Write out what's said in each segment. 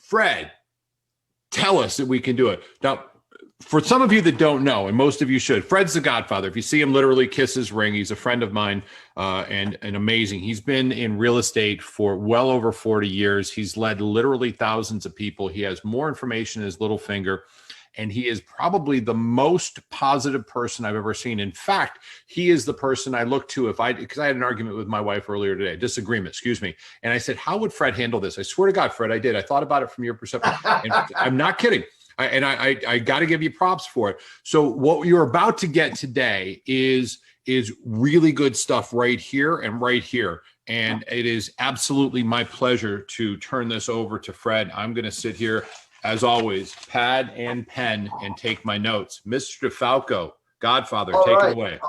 Fred, tell us that we can do it. Now, for some of you that don't know, and most of you should, Fred's the Godfather. If you see him literally kiss his ring, he's a friend of mine and amazing. He's been in real estate for well over 40 years. He's led literally thousands of people. He has more information in his little finger. And he is probably the most positive person I've ever seen. In fact, he is the person I look to because I had an argument with my wife earlier today, disagreement, excuse me. And I said, how would Fred handle this? I swear to God, Fred, I did. I thought about it from your perspective. And I'm not kidding. I got to give you props for it. So what you're about to get today is really good stuff right here and right here. And it is absolutely my pleasure to turn this over to Fred. I'm going to sit here, as always, pad and pen and take my notes. Mr. DeFalco, Godfather, take it away.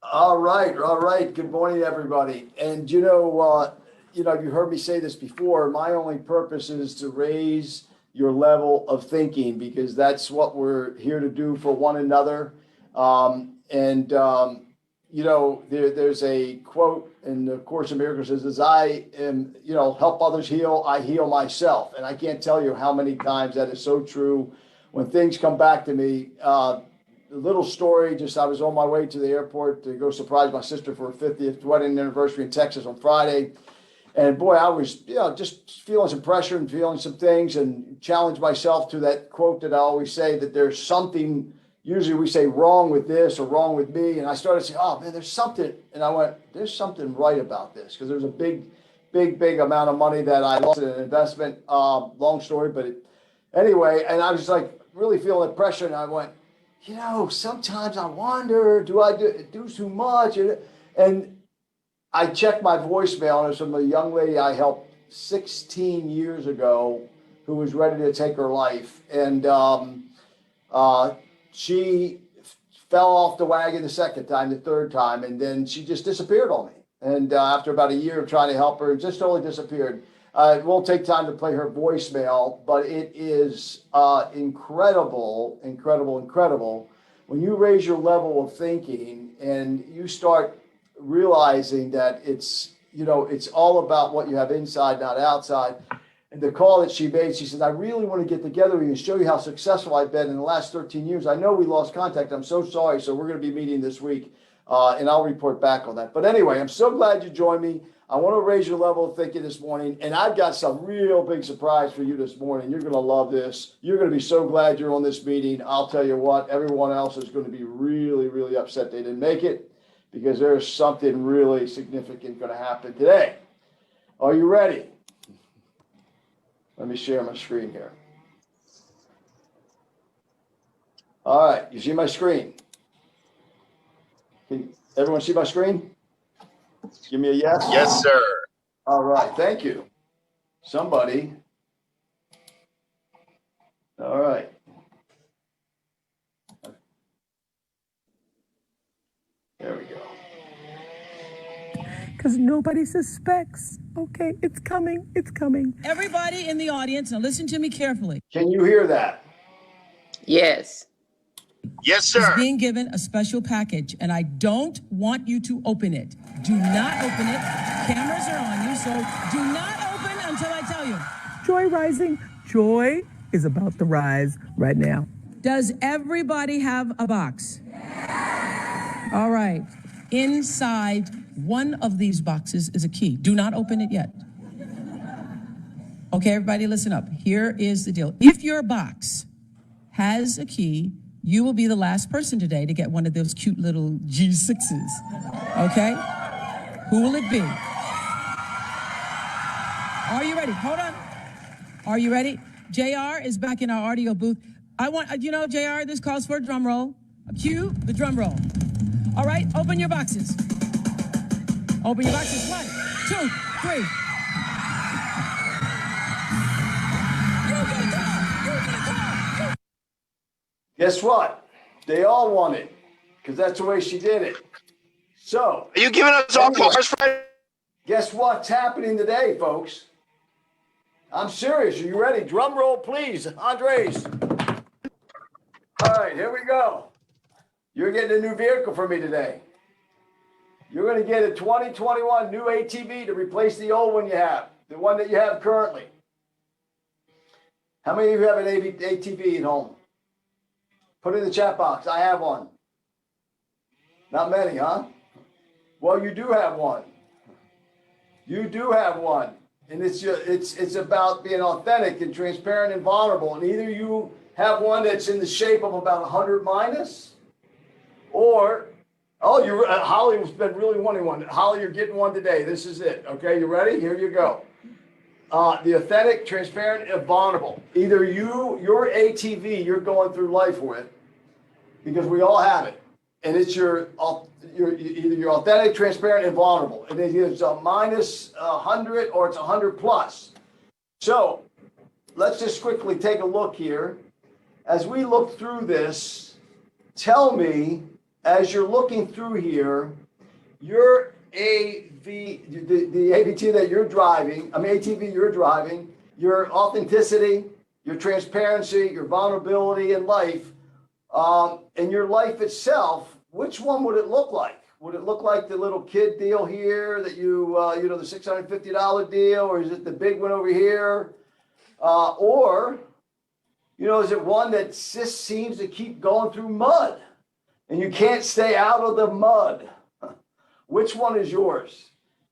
All right. Good morning, everybody. And you heard me say this before. My only purpose is to raise your level of thinking, because that's what we're here to do for one another. There's a quote in the Course in Miracles says, as I am, help others heal, I heal myself. And I can't tell you how many times that is so true. When things come back to me, a little story, I was on my way to the airport to go surprise my sister for her 50th wedding anniversary in Texas on Friday. And boy, I was, just feeling some pressure and feeling some things, and challenge myself to that quote that I always say, that there's something, usually we say wrong with this or wrong with me. And I started saying, oh man, there's something. And I went, there's something right about this. Because there's a big amount of money that I lost in an investment. Long story, but anyway, and I was like really feeling the pressure. And I went, sometimes I wonder, do I do too much? And I checked my voicemail, and it was from a young lady I helped 16 years ago who was ready to take her life. And she fell off the wagon the second time, the third time, and then she just disappeared on me. And after about a year of trying to help her, just totally disappeared. It won't take time to play her voicemail, but it is incredible when you raise your level of thinking and you start realizing that it's all about what you have inside, not outside. And the call that she made, she said, I really want to get together with you and show you how successful I've been in the last 13 years. I know we lost contact. I'm so sorry. So we're going to be meeting this week, and I'll report back on that. But anyway, I'm so glad you joined me. I want to raise your level of thinking this morning, and I've got some real big surprise for you this morning. You're going to love this. You're going to be so glad you're on this meeting. I'll tell you what, everyone else is going to be really, really upset they didn't make it, because there's something really significant going to happen today. Are you ready? Let me share my screen here. All right, you see my screen? Can everyone see my screen? Give me a yes. Yes, sir. All right, thank you. Somebody. All right. There we go. Because nobody suspects. Okay, it's coming. Everybody in the audience, now listen to me carefully. Can you hear that? Yes. Yes, sir. Is being given a special package, and I don't want you to open it. Do not open it. Cameras are on you, so do not open until I tell you. Joy rising. Joy is about to rise right now. Does everybody have a box? All right. Inside one of these boxes is a key. Do not open it yet. Okay, everybody listen up. Here is the deal. If your box has a key, you will be the last person today to get one of those cute little G6s. Okay? Who will it be? Are you ready? Hold on. Are you ready? JR is back in our audio booth. I want, JR, this calls for a drum roll. Cue the drum roll. All right, open your boxes. Open your boxes. 1, 2, 3. You get a call. Guess what? They all won it, because that's the way she did it. So, Are you giving us all cars, Fred? guess what's happening today, folks? I'm serious. Are you ready? Drum roll, please. Andres. All right, here we go. You're getting a new vehicle for me today. You're going to get a 2021 new ATV to replace the old one you have, the one that you have currently. How many of you have an ATV at home? Put it in the chat box. I have one. Not many, huh? Well, you do have one. You do have one. And it's about being authentic and transparent and vulnerable. And either you have one that's in the shape of about 100 minus, or, Holly's been really wanting one. Holly, you're getting one today. This is it. Okay, you ready? Here you go. The authentic, transparent, and vulnerable. Either your ATV you're going through life with, because we all have it, and it's either you're authentic, transparent, and vulnerable, and it's a minus 100 or it's 100 plus. So let's just quickly take a look here. As we look through this, tell me, as you're looking through here, your the ATV that you're driving, ATV you're driving, your authenticity, your transparency, your vulnerability in life, and your life itself, which one would it look like? Would it look like the little kid deal here that the $650 deal, or is it the big one over here? Or, is it one that just seems to keep going through mud and you can't stay out of the mud? Which one is yours?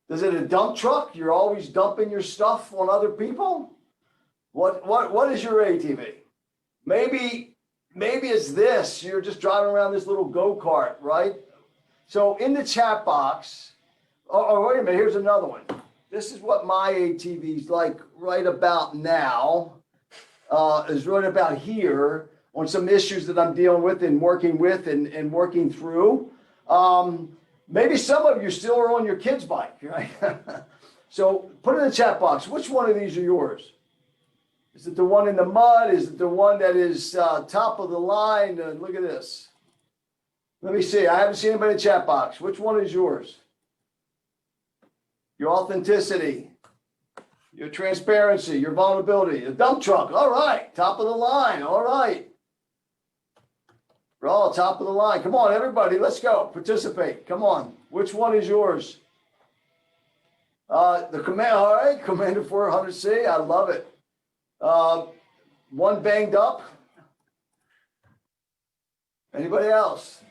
Is it a dump truck? You're always dumping your stuff on other people? What is your ATV? Maybe it's this. You're just driving around this little go-kart, right? So in the chat box, wait a minute, here's another one. This is what my ATV's like right about now, is right about here on some issues that I'm dealing with and working through. Maybe some of you still are on your kid's bike, right? So put it in the chat box. Which one of these are yours? Is it the one in the mud? Is it the one that is top of the line? Look at this. Let me see. I haven't seen anybody in the chat box. Which one is yours? Your authenticity, your transparency, your vulnerability. A dump truck. All right. Top of the line. All right. We're all top of the line. Come on, everybody. Let's go. Participate. Come on. Which one is yours? The command. All right. Commander 400C. I love it. One banged up. Anybody else?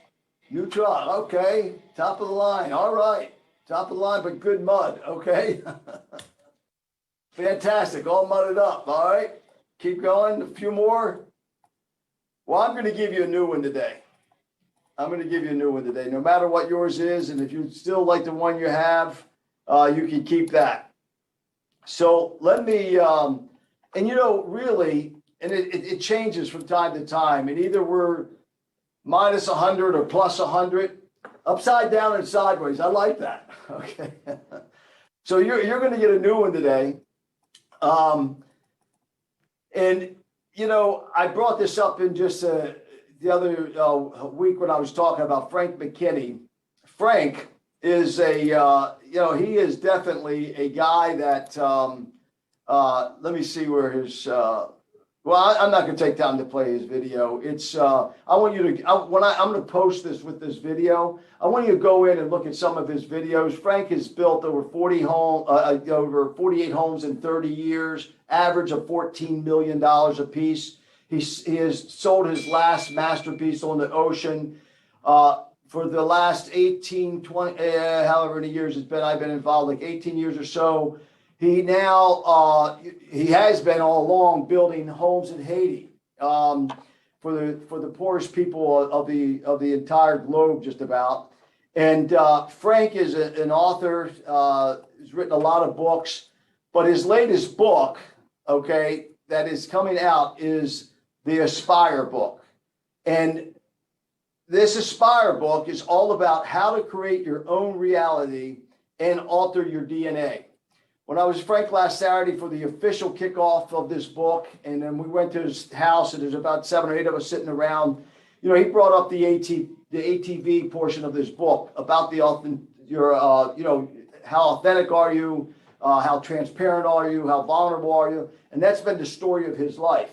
Neutral. Okay. Top of the line. All right. Top of the line, but good mud. Okay. Fantastic. All mudded up. All right. Keep going. A few more. Well, I'm going to give you a new one today. No matter what yours is. And if you still like the one you have, you can keep that. So let me, really, and it changes from time to time. And either we're minus 100 or plus 100, upside down and sideways. I like that. Okay. So you're going to get a new one today. I brought this up in just the other week when I was talking about Frank McKinney. Frank is he is definitely a guy that, let me see where his, I'm not going to take time to play his video. I'm going to post this with this video. I want you to go in and look at some of his videos. Frank has built over 48 homes in 30 years, average of $14 million a piece. He has sold his last masterpiece on the ocean. For the last 18, 20, however many years it's been, I've been involved, like 18 years or so. He has been all along building homes in Haiti for the poorest people of the entire globe, just about. And Frank is an author. He's written a lot of books, but his latest book, okay, that is coming out is the Aspire book. And this Aspire book is all about how to create your own reality and alter your DNA. When I was Frank last Saturday for the official kickoff of this book, and then we went to his house, and there's about 7 or 8 of us sitting around. He brought up the ATV portion of this book about how authentic are you, how transparent are you, how vulnerable are you, and that's been the story of his life.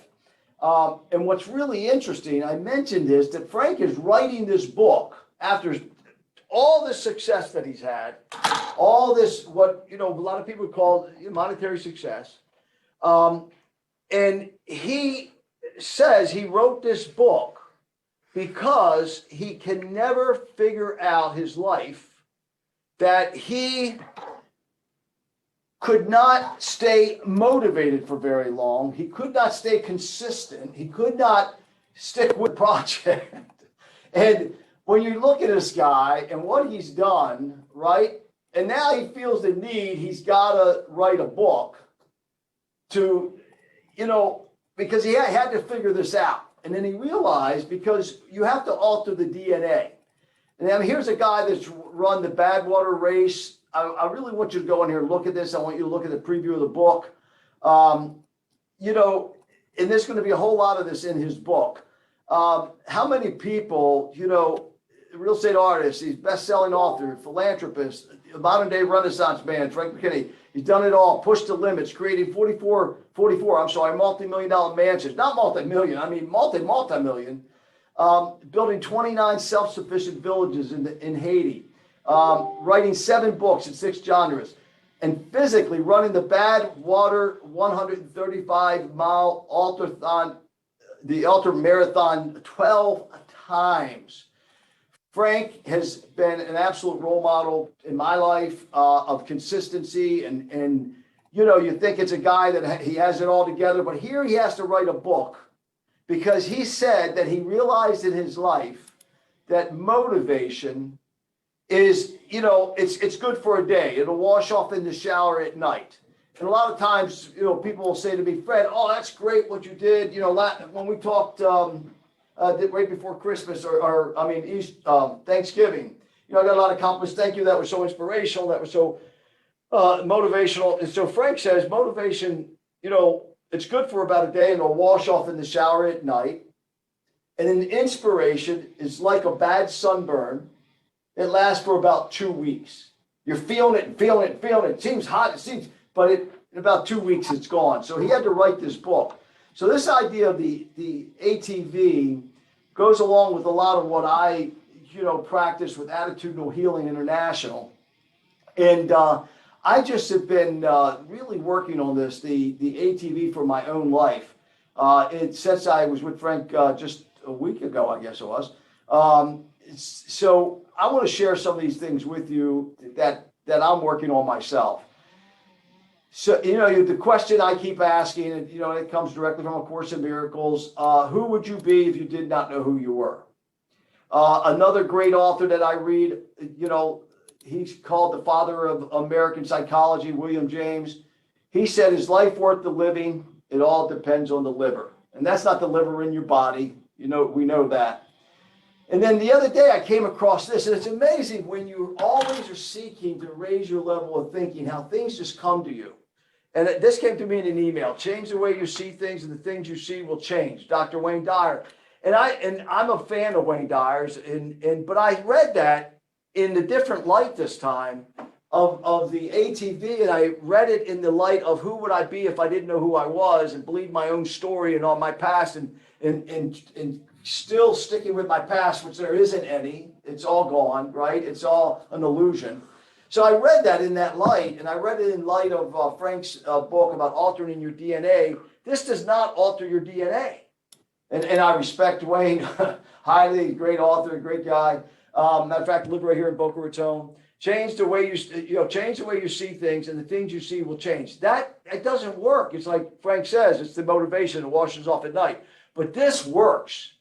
And what's really interesting, I mentioned this, that Frank is writing this book after all the success that he's had, all this, what, a lot of people call monetary success. And And he says he wrote this book because he can never figure out his life, that he could not stay motivated for very long. He could not stay consistent. He could not stick with the project. And when you look at this guy and what he's done, right? And now he feels the need, he's got to write a book to, because he had to figure this out. And then he realized, because you have to alter the DNA. And then here's a guy that's run the Badwater race. I really want you to go in here and look at this. I want you to look at the preview of the book. And there's going to be a whole lot of this in his book. How many people, real estate artist, he's best-selling author, philanthropist, modern-day Renaissance man, Frank McKinney. He's done it all, pushed the limits, creating multi-million-dollar mansions. Not multi-million, I mean multi-million. Building 29 self-sufficient villages in Haiti. Writing 7 books in 6 genres. And physically running the Badwater 135-mile ultra marathon 12 times. Frank has been an absolute role model in my life of consistency, and you think it's a guy that he has it all together, but here he has to write a book because he said that he realized in his life that motivation is, it's good for a day. It'll wash off in the shower at night. And a lot of times, people will say to me, Fred, oh, that's great what you did. When we talked right before Christmas or Thanksgiving, I got a lot of compliments. Thank you. That was so inspirational. That was so motivational. And so Frank says motivation, it's good for about a day and it'll wash off in the shower at night. And then inspiration is like a bad sunburn. It lasts for about 2 weeks. You're feeling it and feeling it and feeling it. It seems hot, but in about 2 weeks it's gone. So he had to write this book. So this idea of the ATV goes along with a lot of what I, practice with Attitudinal Healing International. And I just have been really working on this, the ATV for my own life. Since I was with Frank just a week ago, I guess it was. So I want to share some of these things with you that I'm working on myself. So, the question I keep asking, and, it comes directly from A Course in Miracles, who would you be if you did not know who you were? Another great author that I read, he's called the father of American psychology, William James. He said, is life worth the living? It all depends on the liver. And that's not the liver in your body. We know that. And then the other day I came across this, and it's amazing when you always are seeking to raise your level of thinking, how things just come to you. And this came to me in an email. Change the way you see things, and the things you see will change. Dr. Wayne Dyer. And I'm a fan of Wayne Dyer's, but I read that in a different light this time of the ATV, and I read it in the light of who would I be if I didn't know who I was, and believe my own story and all my past, and still sticking with my past, which there isn't any. It's all gone, right? It's all an illusion. So I read that in that light, and I read it in light of Frank's book about altering your DNA. This does not alter your DNA. And I respect Wayne highly, great author, great guy. Matter of fact, live right here in Boca Raton. Change the way you see things, and the things you see will change. It doesn't work. It's like Frank says, it's the motivation that washes off at night. But this works.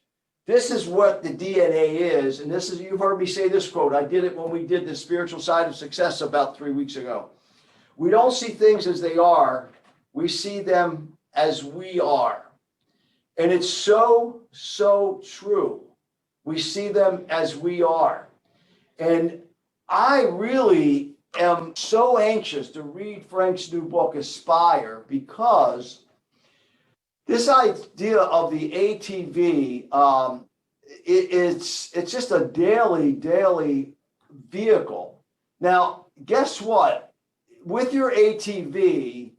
This is what the DNA is. And you've heard me say this quote. I did it when we did the spiritual side of success about 3 weeks ago. We don't see things as they are. We see them as we are. And it's so, so true. We see them as we are. And I really am so anxious to read Frank's new book, Aspire, because this idea of the ATV, it's just a daily vehicle. Now, guess what? With your ATV,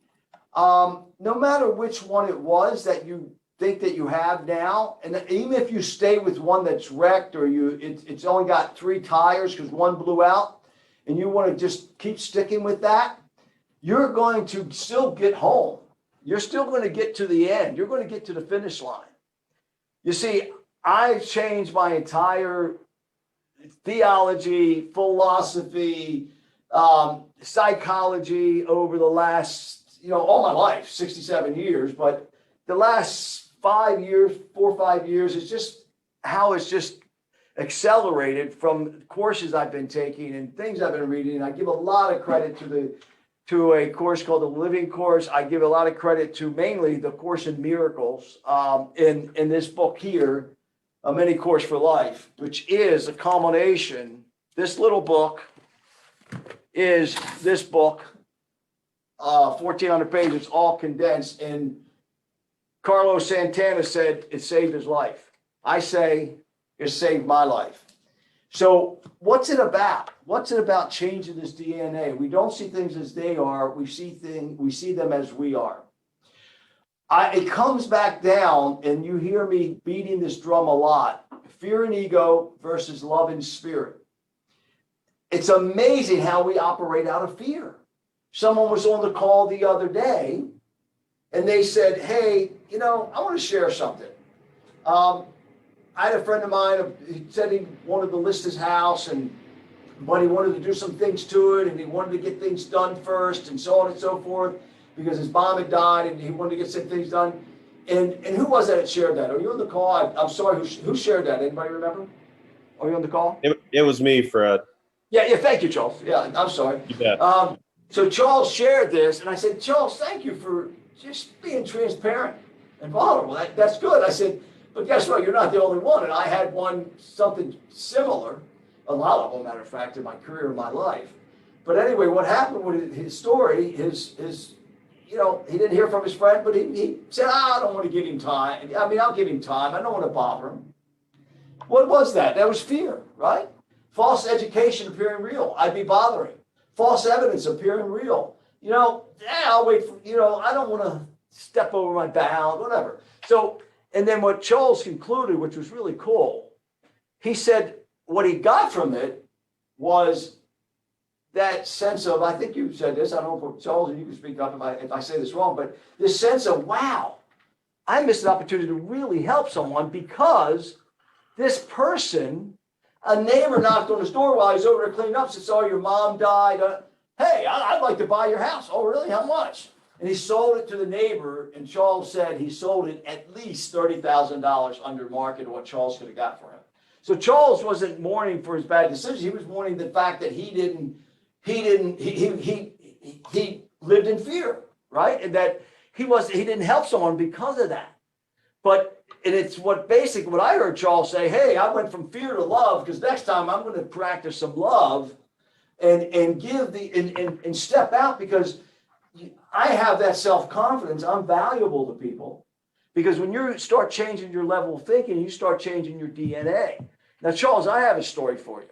no matter which one it was that you think that you have now, and even if you stay with one that's wrecked or it's only got 3 tires because one blew out, and you want to just keep sticking with that, you're going to still get home. you're still going to get to the end. You're going to get to the finish line. You see, I've changed my entire theology, philosophy, psychology over the last, all my life, 67 years, but the last 5 years, 4 or 5 years, is just how it's just accelerated from courses I've been taking and things I've been reading. I give a lot of credit to a course called the Living Course. I give a lot of credit to mainly the Course in Miracles in this book here, A Mini Course for Life, which is a culmination. This little book is this book, 1,400 pages, all condensed. And Carlos Santana said it saved his life. I say it saved my life. So what's it about? What's it about changing this DNA? We don't see things as they are. We see them as we are. It comes back down, and you hear me beating this drum a lot. Fear and ego versus love and spirit. It's amazing how we operate out of fear. Someone was on the call the other day, and they said, hey, I want to share something. I had a friend of mine, he said he wanted to list his house, but he wanted to do some things to it, and he wanted to get things done first, and so on and so forth, because his mom had died, and he wanted to get some things done. And who was that shared that? Are you on the call? I'm sorry, who shared that? Anybody remember? Are you on the call? It was me, Fred. Yeah, thank you, Charles. Yeah, I'm sorry. You bet. So Charles shared this, and I said, Charles, thank you for just being transparent and vulnerable. That's good. I said, but guess what? You're not the only one. And I had something similar, a lot of them, matter of fact, in my career, in my life. But anyway, what happened with his story, his he didn't hear from his friend, but he said, I don't want to give him time. I mean, I'll give him time. I don't want to bother him. What was that? That was fear, right? False education appearing real. I'd be bothering. False evidence appearing real. I'll wait for, I don't want to step over my bound, whatever. So, and then what Charles concluded, which was really cool, he said what he got from it was that sense of, I think you said this, I don't know if Charles, and you can speak up if I say this wrong, but this sense of, wow, I missed an opportunity to really help someone because this person, a neighbor knocked on his door while he's over there cleaning up, said, "Oh, your mom died. Hey, I'd like to buy your house." "Oh, really? How much?" And he sold it to the neighbor, and Charles said he sold it at least $30,000 under market of what Charles could have got for him. So Charles wasn't mourning for his bad decision. He was mourning the fact that he lived in fear, right? And that he didn't help someone because of that. And it's what I heard Charles say, hey, I went from fear to love, because next time I'm going to practice some love and give and step out, because I have that self-confidence. I'm valuable to people, because when you start changing your level of thinking, you start changing your DNA. Now, Charles, I have a story for you.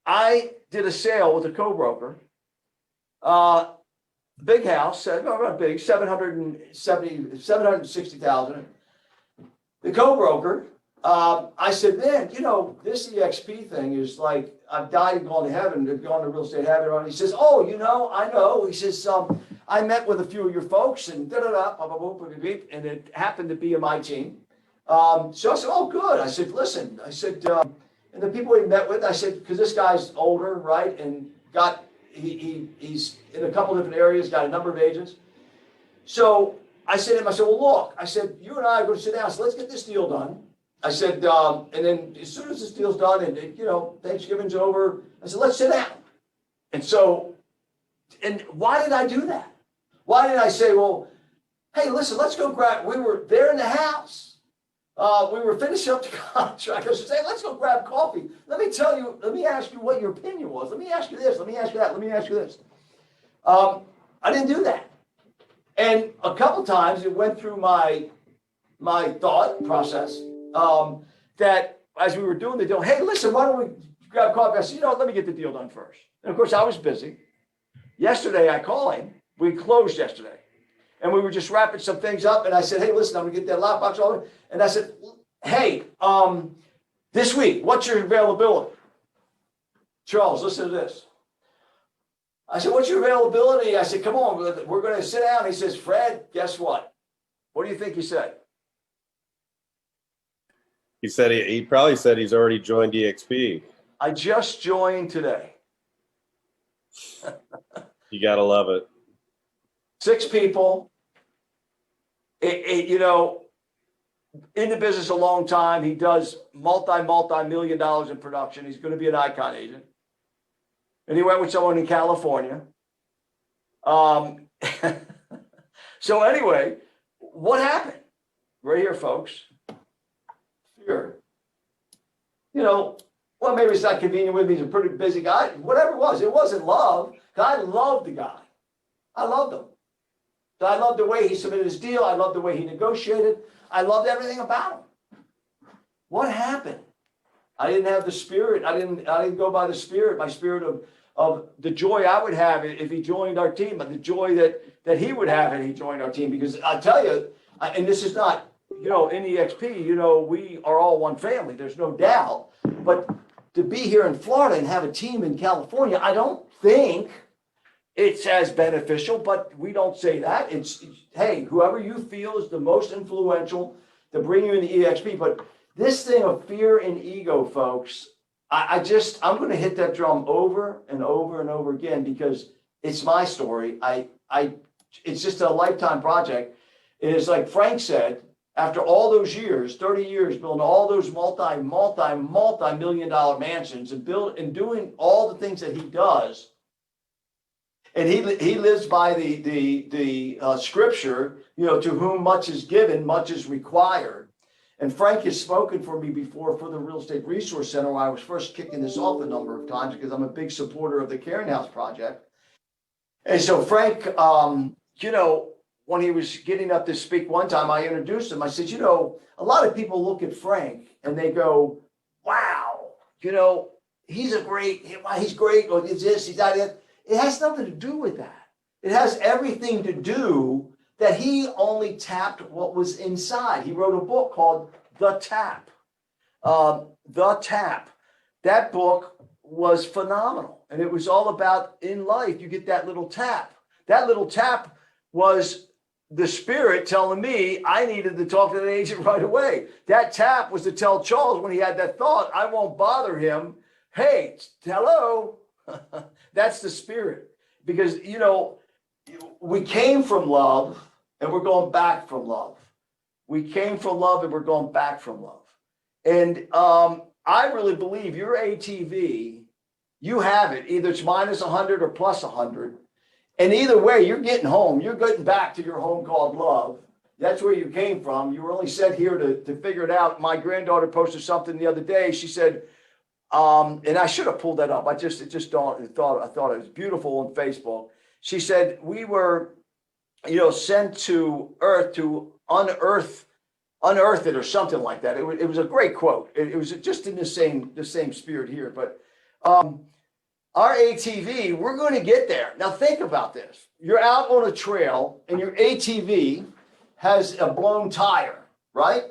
I did a sale with a co-broker, big house, not big, 760,000. The co-broker, I said, man, this EXP thing is like, I've died and gone to heaven, I've gone to real estate heaven. He says, oh, I know. He says, I met with a few of your folks and and it happened to be in my team. So I said, oh, good. I said, listen, and the people he met with, I said, because this guy's older, right? And he's in a couple different areas, got a number of agents. So I said to him, well, look, I said, you and I are going to sit down, so let's get this deal done. I said, and then as soon as this deal's done and, Thanksgiving's over, I said, let's sit down. And why did I do that? Why did I say, well, hey, listen, let's go we were there in the house. We were finishing up the contract. I should say, let's go grab coffee. Let me ask you what your opinion was. Let me ask you this. Let me ask you that. Let me ask you this. I didn't do that. And a couple times it went through my thought process that as we were doing the deal, hey, listen, why don't we grab coffee? I said, let me get the deal done first. And of course, I was busy. Yesterday, I called him. We closed yesterday. And we were just wrapping some things up. And I said, hey, listen, I'm going to get that lockbox over. And I said, hey, this week, what's your availability? Charles, listen to this. I said, what's your availability? I said, come on, we're going to sit down. He says, Fred, guess what? What do you think he said? He said he probably said he's already joined EXP. I just joined today. You got to love it. 6 people. You know, in the business a long time. He does multi-million dollars in production. He's going to be an icon agent. And he went with someone in California. So anyway, what happened? Right here, folks. Fear. You know, well, maybe it's not convenient with me. He's a pretty busy guy. Whatever it wasn't love. I loved the guy. I loved him. I loved the way he submitted his deal. I loved the way he negotiated. I loved everything about him. What happened? I didn't have the spirit. I didn't go by the spirit, my spirit of the joy I would have if he joined our team, and the joy that he would have if he joined our team. Because I tell you, and this is not, you know, in EXP, you know, we are all one family. There's no doubt. But to be here in Florida and have a team in California, I don't think it's as beneficial, but we don't say that. It's, hey, whoever you feel is the most influential to bring you into EXP. But this thing of fear and ego, folks, I'm going to hit that drum over and over and over again, because it's my story. It's just a lifetime project. It is like Frank said, after all those years, 30 years, building all those multi-million dollar mansions and doing all the things that he does. And he lives by the scripture, you know, to whom much is given, much is required. And Frank has spoken for me before for the Real Estate Resource Center, where I was first kicking this off a number of times, because I'm a big supporter of the Caring House Project. And so Frank, you know, when he was getting up to speak one time, I introduced him. I said, you know, a lot of people look at Frank and they go, wow, you know, he's great, or he's this, he's that. It has nothing to do with that. It has everything to do that he only tapped what was inside. He wrote a book called The Tap. The Tap. That book was phenomenal. And it was all about, in life, you get that little tap. That little tap was the spirit telling me I needed to talk to the agent right away. That tap was to tell Charles, when he had that thought, I won't bother him. Hey, hello. That's the spirit. Because, you know, we came from love and we're going back from love. We came from love and we're going back from love. And I really believe your ATV, you have it. Either it's minus 100 or plus 100. And either way, you're getting home. You're getting back to your home called love. That's where you came from. You were only sent here to figure it out. My granddaughter posted something the other day. She said, and I should have pulled that up. I thought it was beautiful on Facebook. She said, we were, you know, sent to earth to unearth it, or something like that. It was a great quote. It was just in the same spirit here. But our ATV, we're going to get there. Now think about this. You're out on a trail and your ATV has a blown tire, right?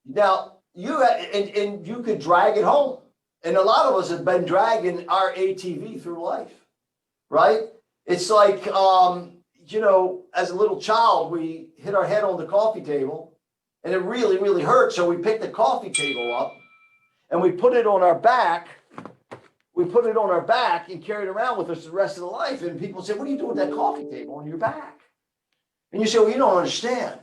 Now and you could drag it home. And a lot of us have been dragging our ATV through life, right? It's like, you know, as a little child, we hit our head on the coffee table and it really, really hurt. So we picked the coffee table up and we put it on our back. We put it on our back and carried it around with us the rest of the life. And people say, what are you doing with that coffee table on your back? And you say, well, you don't understand.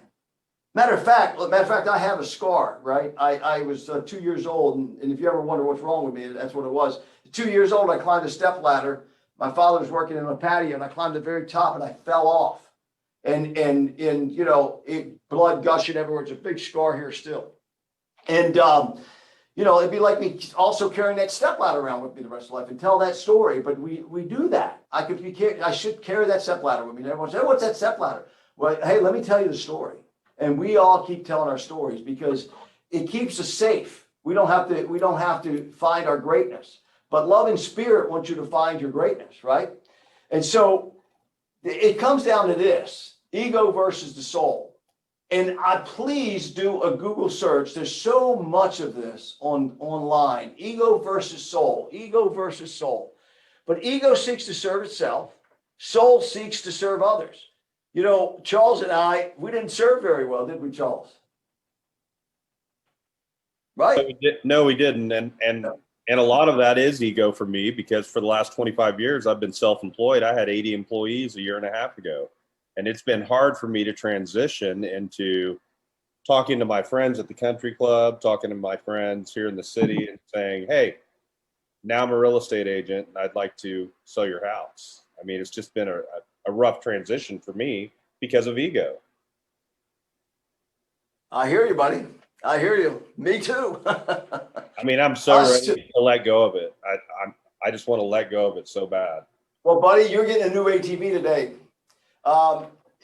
Matter of fact, I have a scar, right? I was 2 years old. And if you ever wonder what's wrong with me, that's what it was. 2 years old, I climbed a step ladder. My father was working in a patio and I climbed the very top and I fell off. And you know, blood gushing everywhere. It's a big scar here still. And, you know, it'd be like me also carrying that stepladder around with me the rest of life and tell that story. But we do that. I should carry that stepladder with me. And everyone says, hey, what's that stepladder? Well, hey, let me tell you the story. And we all keep telling our stories because it keeps us safe. We don't have to find our greatness. But love and spirit want you to find your greatness, right? And so it comes down to this: ego versus the soul. And please do a Google search. There's so much of this online. Ego versus soul. Ego versus soul. But ego seeks to serve itself. Soul seeks to serve others. You know, Charles and I, we didn't serve very well, did we, Charles? Right? No, we didn't. And a lot of that is ego for me, because for the last 25 years, I've been self-employed. I had 80 employees a year and a half ago. And it's been hard for me to transition into talking to my friends at the country club, talking to my friends here in the city and saying, hey, now I'm a real estate agent and I'd like to sell your house. I mean, it's just been a rough transition for me because of ego. I hear you, buddy. I hear you. Me too. I mean, I'm so ready to let go of it. I just want to let go of it so bad. Well, buddy, you're getting a new ATV today.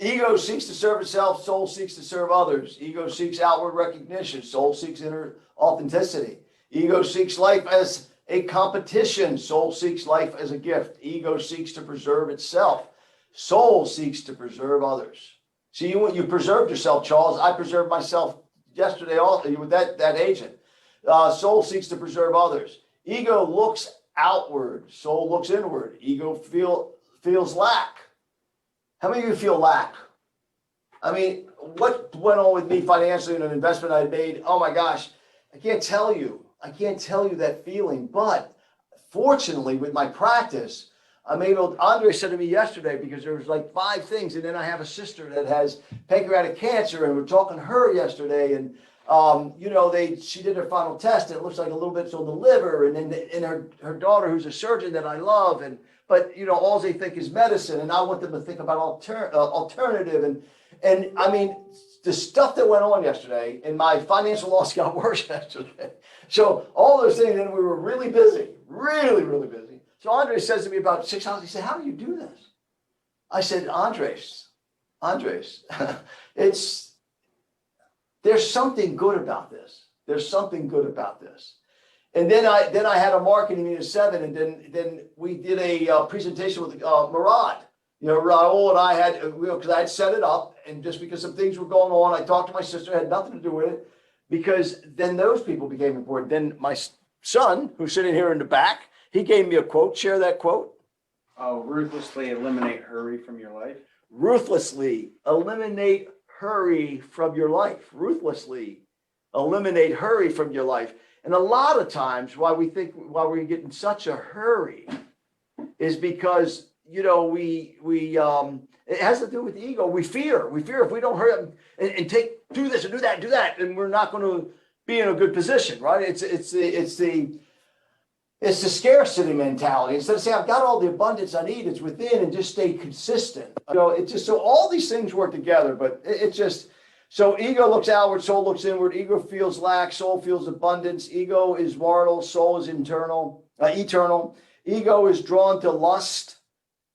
Ego seeks to serve itself. Soul seeks to serve others. Ego seeks outward recognition. Soul seeks inner authenticity. Ego seeks life as a competition. Soul seeks life as a gift. Ego seeks to preserve itself. Soul seeks to preserve others. See, you preserved yourself, Charles. I preserved myself yesterday also with that agent. Soul seeks to preserve others. Ego looks outward. Soul looks inward. Ego feels lack. How many of you feel lack? I mean, what went on with me financially in an investment I made? Oh my gosh, I can't tell you. I can't tell you that feeling. But fortunately, with my practice, I'm able. Andre said to me yesterday, because there was like 5 things, and then I have a sister that has pancreatic cancer, and we're talking to her yesterday, and you know, she did her final test, and it looks like a little bit's on the liver, and then her daughter, who's a surgeon that I love, but you know, all they think is medicine, and I want them to think about alternative, and I mean, the stuff that went on yesterday, and my financial loss got worse yesterday. So all those things, and we were really busy, really, really busy. So Andre says to me about 6 hours, he said, how do you do this? I said, Andres, there's something good about this. There's something good about this. And then I had a marketing meeting at 7, and then we did a presentation with Murad. You know, Raul and I had, because I had set it up, and just because some things were going on, I talked to my sister, had nothing to do with it, because then those people became important. Then my son, who's sitting here in the back, he gave me a quote. Share that quote. Oh, ruthlessly eliminate hurry from your life. Ruthlessly eliminate hurry from your life. Ruthlessly eliminate hurry from your life. And a lot of times why we get in such a hurry is because, you know, it has to do with ego. We fear if we don't hurry up and do this and do that, and we're not going to be in a good position, right? It's the scarcity mentality. Instead of saying, I've got all the abundance I need, it's within, and just stay consistent. You know, it's just, so all these things work together, but it's just, so ego looks outward, soul looks inward. Ego feels lack, soul feels abundance. Ego is mortal, soul is eternal. Ego is drawn to lust,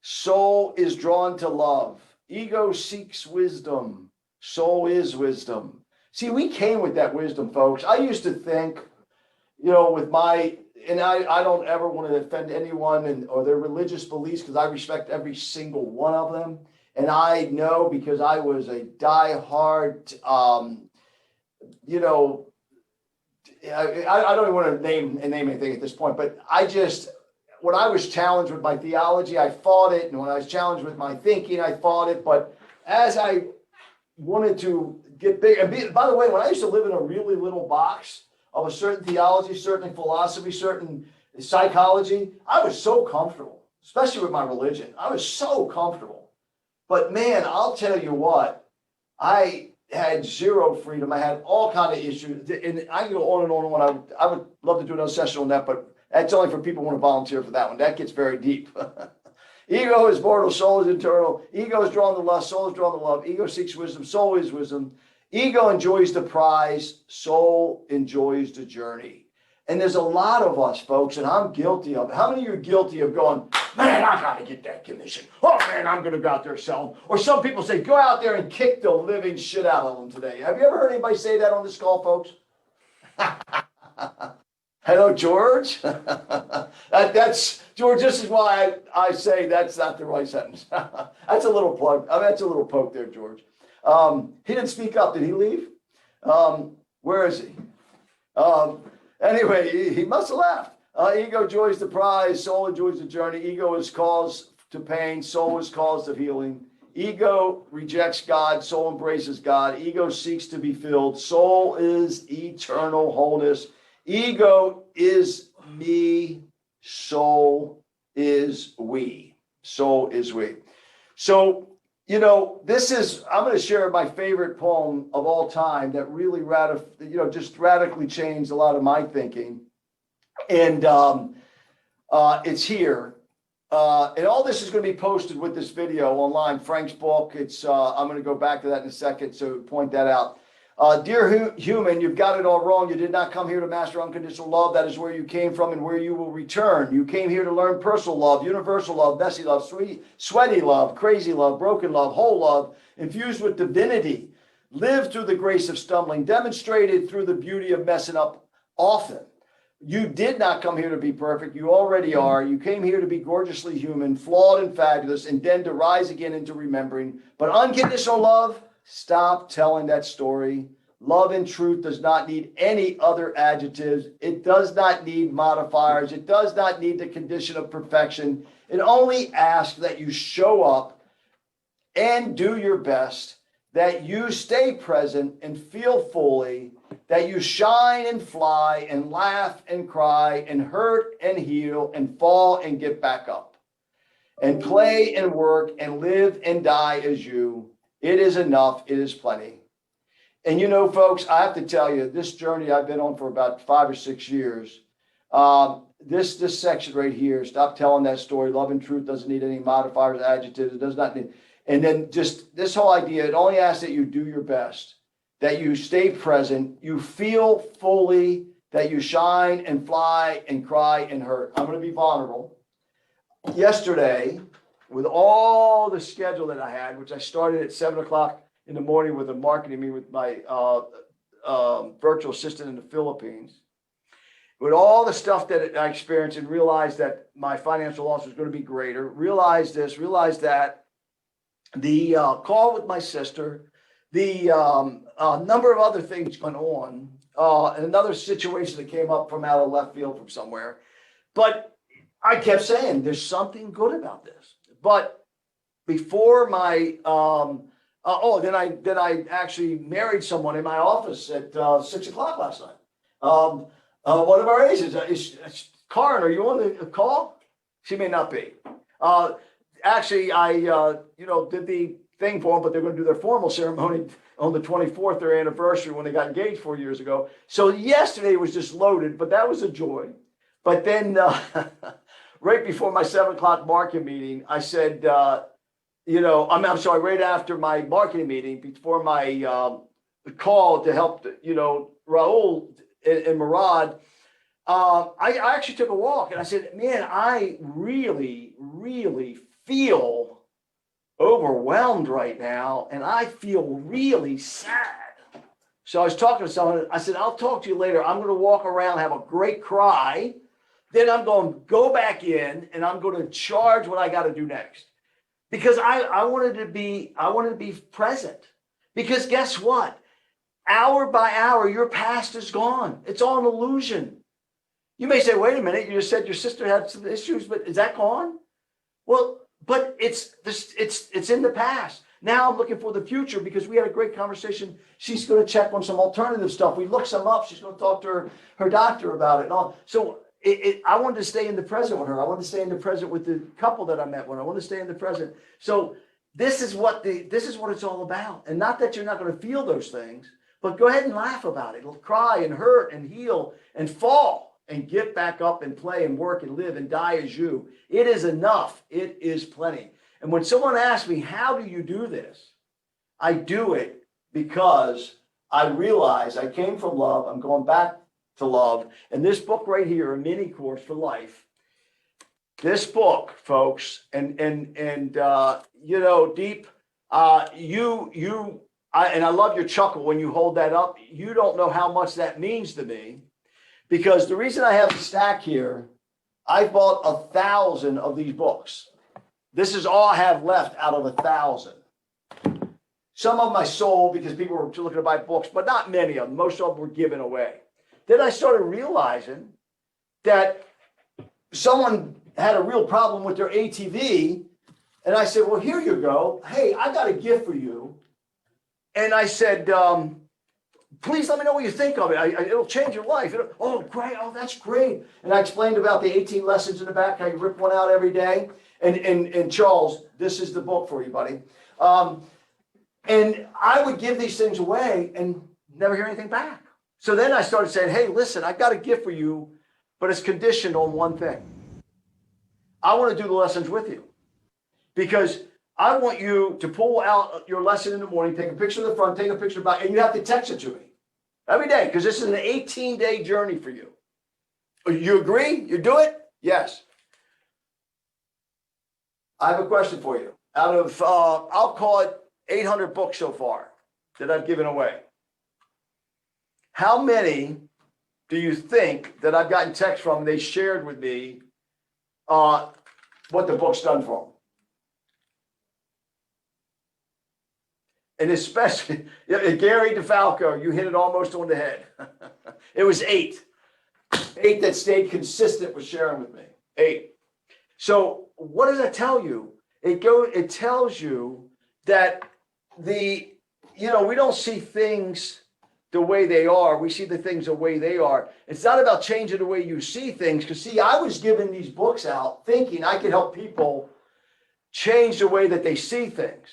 soul is drawn to love. Ego seeks wisdom, soul is wisdom. See, we came with that wisdom, folks. I used to think, you know, and I don't ever want to offend anyone or their religious beliefs, because I respect every single one of them. And I know, because I was a diehard, you know, I don't even want to name anything at this point, but when I was challenged with my theology, I fought it. And when I was challenged with my thinking, I fought it. But as I wanted to get big, and by the way, when I used to live in a really little box of a certain theology, certain philosophy, certain psychology, I was so comfortable, especially with my religion. I was so comfortable. But man, I'll tell you what, I had zero freedom. I had all kinds of issues. And I can go on and on and on. I would love to do another session on that, but that's only for people who want to volunteer for that one. That gets very deep. Ego is mortal, soul is eternal. Ego is drawn to lust, soul is drawn to love. Ego seeks wisdom, soul is wisdom. Ego enjoys the prize, soul enjoys the journey. And there's a lot of us, folks, and I'm guilty of it. How many of you are guilty of going, man, I got to get that commission. Oh, man, I'm going to go out there and sell them. Or some people say, go out there and kick the living shit out of them today. Have you ever heard anybody say that on this call, folks? Hello, George. That's George. This is why I say that's not the right sentence. That's a little plug. I mean, that's a little poke there, George. He didn't speak up. Did he leave? Where is he? Anyway, he must have left. Ego enjoys the prize, soul enjoys the journey. Ego is cause to pain, soul is cause of healing. Ego rejects God, soul embraces God. Ego seeks to be filled, soul is eternal wholeness. Ego is me, soul is we. Soul is we. So, I'm going to share my favorite poem of all time that really just radically changed a lot of my thinking. And it's here. And all this is going to be posted with this video online. Frank's book. I'm going to go back to that in a second, so point that out. Dear human, you've got it all wrong. You did not come here to master unconditional love. That is where you came from and where you will return. You came here to learn personal love, universal love, messy love, sweaty love, crazy love, broken love, whole love, infused with divinity. Live through the grace of stumbling, demonstrated through the beauty of messing up often. You did not come here to be perfect. You already are. You came here to be gorgeously human, flawed and fabulous, and then to rise again into remembering. But unconditional love, stop telling that story. Love and truth does not need any other adjectives. It does not need modifiers. It does not need the condition of perfection. It only asks that you show up and do your best, that you stay present and feel fully, that you shine and fly and laugh and cry and hurt and heal and fall and get back up and play and work and live and die as you. It is enough. It is plenty. And folks, I have to tell you, this journey I've been on for about 5 or 6 years, this section right here, stop telling that story. Love and truth doesn't need any modifiers, adjectives. It does not need. And then just this whole idea, it only asks that you do your best, that you stay present, you feel fully, that you shine and fly and cry and hurt. I'm going to be vulnerable. Yesterday, with all the schedule that I had, which I started at 7:00 in the morning with a marketing meeting with my virtual assistant in the Philippines, with all the stuff that I experienced and realized that my financial loss was going to be greater, realized this, realized that, the call with my sister, the number of other things going on, and another situation that came up from out of left field from somewhere. But I kept saying, there's something good about this. But before my, then I actually married someone in my office at 6:00 last night. One of our agents, Karen, are you on the call? She may not be. Actually, I did the thing for them, but they're going to do their formal ceremony on the 24th, their anniversary when they got engaged 4 years ago. So yesterday was just loaded, but that was a joy. But then right before my 7:00 marketing meeting, I said, I'm sorry, right after my marketing meeting, before my call to help, Raul and Murad, I actually took a walk and I said, man, I really, really feel overwhelmed right now. And I feel really sad. So I was talking to someone. I said, I'll talk to you later. I'm going to walk around, have a great cry. Then I'm going to go back in and I'm going to charge what I got to do next. Because I wanted to be present. Because guess what? Hour by hour, your past is gone. It's all an illusion. You may say, wait a minute, you just said your sister had some issues, but is that gone? Well, but it's in the past. Now I'm looking for the future because we had a great conversation. She's going to check on some alternative stuff. We looked some up. She's going to talk to her doctor about it and all. So I wanted to stay in the present with her. I wanted to stay in the present with the couple that I met with. I want to stay in the present. So this is what it's all about. And not that you're not going to feel those things, but go ahead and laugh about it. It'll cry and hurt and heal and fall and get back up and play and work and live and die as you. It is enough. It is plenty. And when someone asks me, how do you do this? I do it because I realize I came from love. I'm going back to love. And this book right here, a mini course for life. This book, folks, and Deep, and I love your chuckle when you hold that up. You don't know how much that means to me, because the reason I have a stack here, I bought 1,000 of these books. This is all I have left out of 1,000. Some of them I sold because people were looking to buy books, but not many of them. Most of them were given away. Then I started realizing that someone had a real problem with their ATV. And I said, well, here you go. Hey, I got a gift for you. And I said, please let me know what you think of it. It'll change your life. Oh, great. Oh, that's great. And I explained about the 18 lessons in the back, how you rip one out every day. And Charles, this is the book for you, buddy. And I would give these things away and never hear anything back. So then I started saying, hey, listen, I've got a gift for you, but it's conditioned on one thing. I want to do the lessons with you because I want you to pull out your lesson in the morning, take a picture of the front, take a picture of the back, and you have to text it to me every day because this is an 18-day journey for you. You agree? You do it? Yes. I have a question for you. Out of, I'll call it 800 books so far that I've given away. How many do you think that I've gotten text from, they shared with me what the book's done for them? And especially, Gary DeFalco, you hit it almost on the head. It was 8. 8 that stayed consistent with sharing with me. 8. So what does that tell you? It tells you that we don't see things the way they are. We see the things the way they are. It's not about changing the way you see things. Because see, I was giving these books out thinking I could help people change the way that they see things.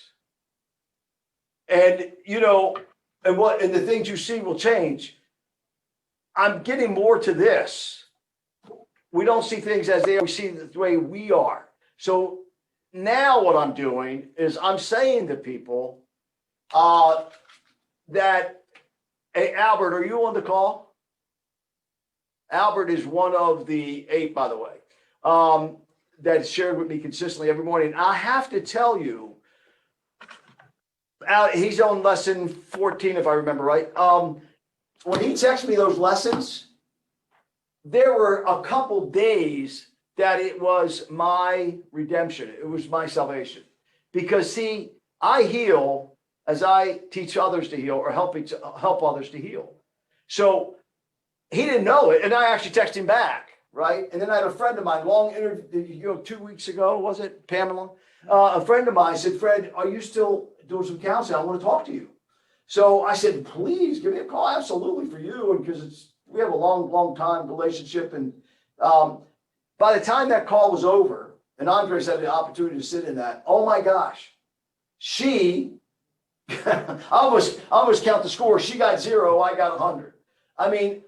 And, and the things you see will change. I'm getting more to this. We don't see things as they are. We see the way we are. So now what I'm doing is I'm saying to people that, hey, Albert, are you on the call? Albert is one of the 8, by the way, that shared with me consistently every morning. I have to tell you, he's on lesson 14, if I remember right. When he texted me those lessons, there were a couple days that it was my redemption. It was my salvation. Because see, I heal as I teach others to heal or help others to heal. So he didn't know it. And I actually texted him back, right? And then I had a friend of mine, long interview, 2 weeks ago, was it, Pamela? A friend of mine said, Fred, are you still doing some counseling? I want to talk to you. So I said, please give me a call. Absolutely, for you. And because we have a long time relationship. And by the time that call was over, and Andres had the opportunity to sit in that, oh my gosh, she, I almost count the score. She got 0, I got 100. I mean,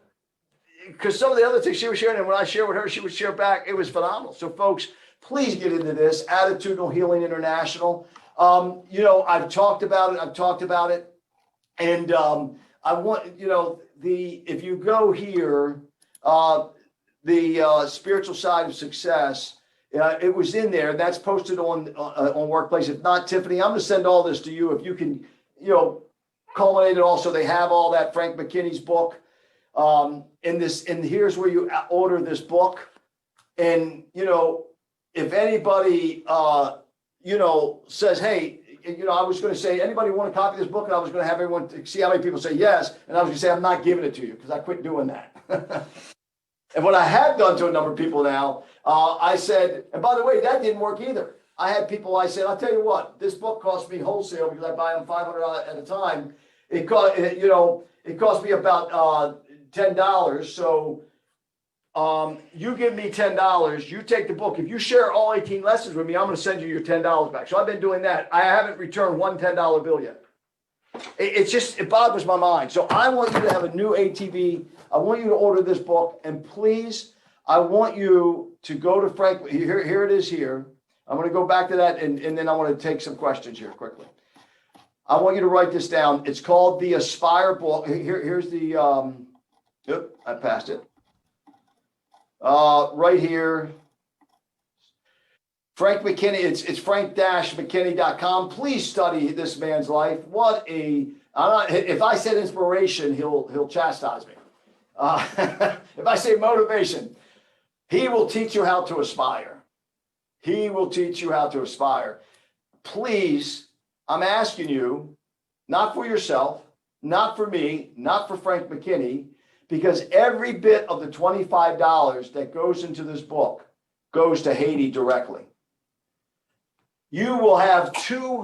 because some of the other things she was sharing, and when I share with her, she would share back. It was phenomenal. So folks, please get into this. Attitudinal Healing International. I've talked about it. And I want, if you go here, the spiritual side of success, it was in there. That's posted on Workplace. If not, Tiffany, I'm going to send all this to you. If you can, culminate it all. So they have all that, Frank McKinney's book. And here's where you order this book. And, if anybody, says, hey, I was going to say, anybody want a copy of this book? And I was going to have everyone see how many people say yes. And I was going to say, I'm not giving it to you because I quit doing that. And what I have done to a number of people now, I said, and by the way, that didn't work either. I had people, I said, I'll tell you what, this book cost me wholesale because I buy them $500 at a time. It cost me about $10. So you give me $10, you take the book. If you share all 18 lessons with me, I'm going to send you your $10 back. So I've been doing that. I haven't returned one $10 bill yet. It boggles my mind. So I want you to have a new ATV. I want you to order this book. And please, I want you to go to Frank. Here it is here. I'm going to go back to that. And then I want to take some questions here quickly. I want you to write this down. It's called the Aspire book. Here's the, I passed it. Right here. Frank McKinney, it's frank-mckinney.com. Please study this man's life. If I said inspiration, he'll chastise me. If I say motivation, he will teach you how to aspire. He will teach you how to aspire. Please, I'm asking you, not for yourself, not for me, not for Frank McKinney, because every bit of the $25 that goes into this book goes to Haiti directly. You will have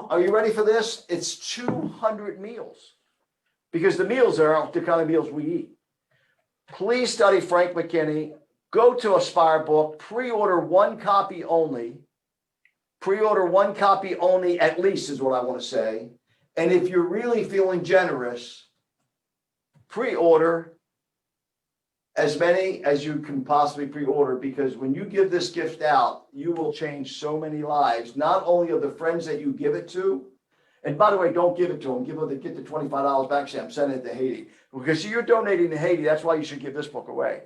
are you ready for this? It's 200 meals, because the meals are the kind of meals we eat. Please study Frank McKinney. Go to Aspire Book, pre-order one copy only. Pre-order one copy only, at least, is what I want to say. And if you're really feeling generous, pre-order as many as you can possibly pre-order, because when you give this gift out, you will change so many lives, not only of the friends that you give it to. And by the way, don't give it to them. Get the $25 back. Say, I'm sending it to Haiti. Because you're donating to Haiti. That's why you should give this book away.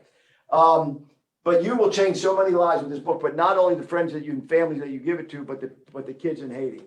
But you will change so many lives with this book, but not only the friends that you and families that you give it to, but the kids in Haiti.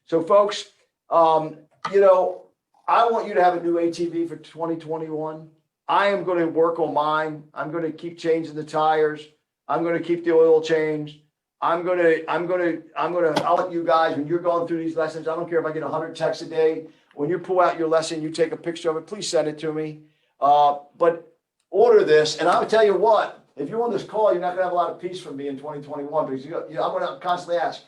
So folks, you know, I want you to have a new ATV for 2021. I am going to work on mine. I'm going to keep changing the tires. I'm going to keep the oil changed. I'll let you guys, when you're going through these lessons, I don't care if I get 100 texts a day. When you pull out your lesson, you take a picture of it, please send it to me. But order this, and I'll tell you what, if you're on this call, you're not going to have a lot of peace from me in 2021, because I'm going to constantly ask,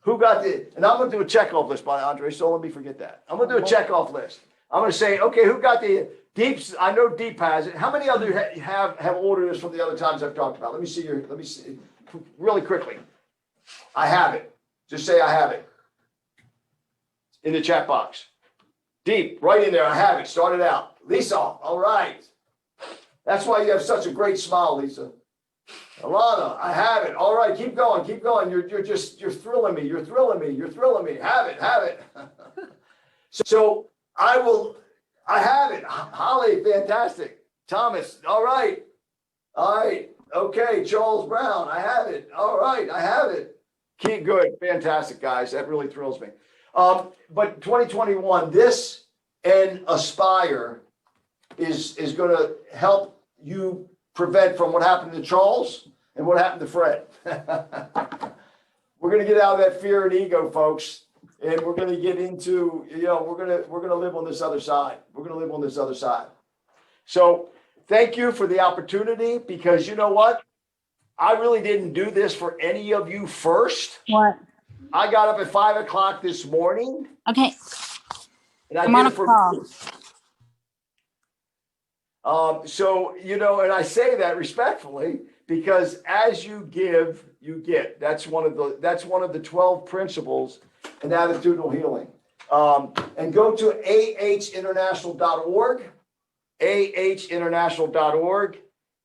who got the, and I'm going to do a checkoff list, by Andre, so let me forget that. I'm going to do a checkoff list. I'm going to say, okay, who got the Deeps? I know Deep has it. How many other have ordered this from the other times I've talked about? Let me see really quickly. I have it. Just say I have it in the chat box. Deep, right in there. I have it. Start it out. Lisa, all right. That's why you have such a great smile, Lisa. Alana, I have it. All right, keep going, keep going. You're thrilling me. You're thrilling me. You're thrilling me. Have it. So I have it. Holly, fantastic. Thomas, all right. Okay, Charles Brown, I have it. All right, I have it. Keep good. Fantastic, guys. That really thrills me. But 2021, this and Aspire is going to help you prevent from what happened to Charles and what happened to Fred. We're going to get out of that fear and ego, folks, and we're going to get into, we're going to live on this other side. We're going to live on this other side. So thank you for the opportunity, because you know what? I really didn't do this for any of you first. What? I got up at 5 o'clock this morning. Okay. And I I'm did on it a for call. So, and I say that respectfully, because as you give, you get. That's one of the 12 principles in attitudinal healing. And go to ahinternational.org, ahinternational.org,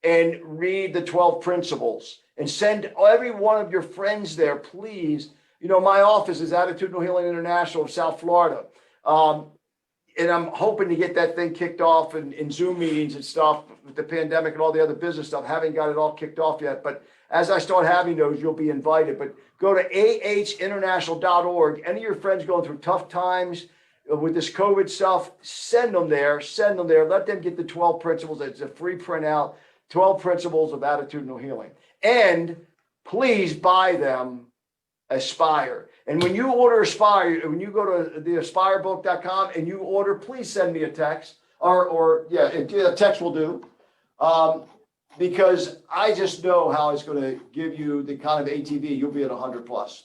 and read the 12 principles, and send every one of your friends there, please. My office is Attitudinal Healing International of South Florida. And I'm hoping to get that thing kicked off in Zoom meetings and stuff with the pandemic and all the other business stuff. Haven't got it all kicked off yet, but as I start having those, you'll be invited. But go to ahinternational.org. Any of your friends going through tough times with this COVID stuff, send them there. Let them get the 12 principles. It's a free printout, 12 principles of attitudinal healing. And please buy them Aspire. And when you order Aspire, when you go to the aspirebook.com and you order, please send me a text a text will do. Because I just know how it's going to give you the kind of ATV. You'll be at 100 plus.